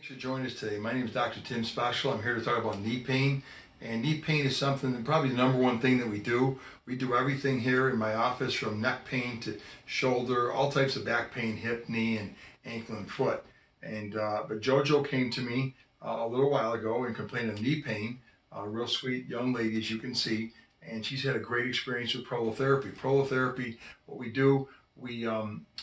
Thanks for joining us today. My name is Dr. Tim Speciale. I'm here to talk about knee pain. And knee pain is something, probably the number one thing that we do. We do everything here in my office, from neck pain to shoulder, all types of back pain, hip, knee, and ankle and foot. But JoJo came to me a little while ago and complained of knee pain. A real sweet young lady, as you can see, and she's had a great experience with prolotherapy. Prolotherapy, what we do, we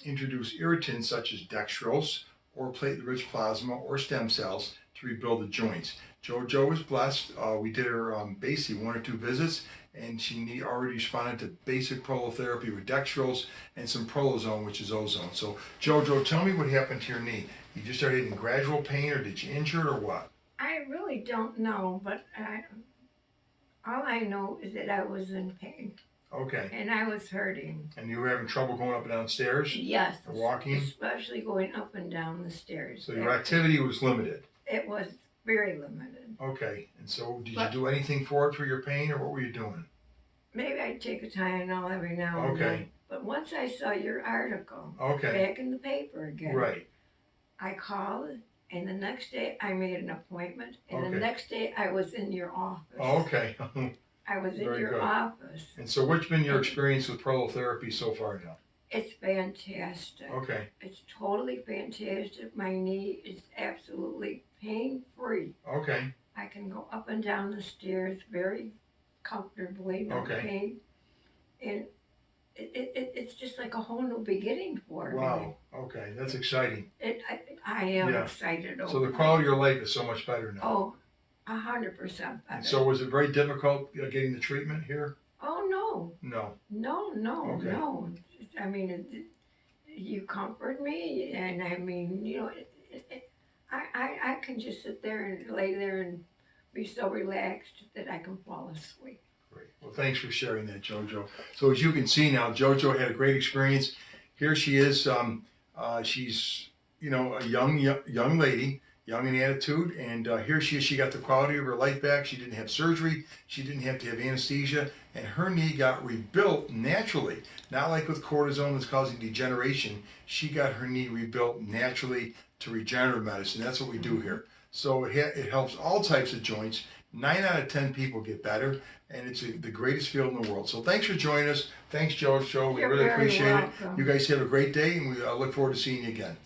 introduce irritants such as dextrose, or platelet-rich plasma, or stem cells to rebuild the joints. JoJo was blessed. We did her basically 1 or 2 visits, and she already responded to basic prolotherapy with dextrose and some prolozone, which is ozone. So JoJo, tell me what happened to your knee. You just started getting gradual pain, or did you injure it, or what? I really don't know, but all I know is that I was in pain. Okay. And I was hurting. And you were having trouble going up and down stairs? Yes. Or walking? Especially going up and down the stairs. So your activity was limited? It was very limited. Okay. And so did you do anything for it, for your pain, or what were you doing? Maybe I'd take a Tylenol every now and then. But once I saw your article back in the paper again, right, I called, and the next day I made an appointment, and the next day I was in your office. Okay. I was in your office. And so what's been your experience with prolotherapy so far now? It's fantastic. Okay. It's totally fantastic. My knee is absolutely pain-free. Okay. I can go up and down the stairs very comfortably, no pain. And it's just like a whole new beginning for me. Wow. Okay. That's exciting. I am excited over it. So the quality of your life is so much better now. Oh, 100% better. And so was it very difficult getting the treatment here? Oh, no. No. No. I mean, you comfort me, and I mean, you know, I can just sit there and lay there and be so relaxed that I can fall asleep. Great. Well, thanks for sharing that, JoJo. So as you can see now, JoJo had a great experience. Here she is. She's, a young lady, young in attitude, and here she is. She got the quality of her life back. She didn't have surgery. She didn't have to have anesthesia, and her knee got rebuilt naturally. Not like with cortisone that's causing degeneration. She got her knee rebuilt naturally to regenerative medicine. That's what we do here. So it helps all types of joints. 9 out of 10 people get better, and it's the greatest field in the world. So thanks for joining us. Thanks, JoJo. We really appreciate it. You guys have a great day, and we look forward to seeing you again.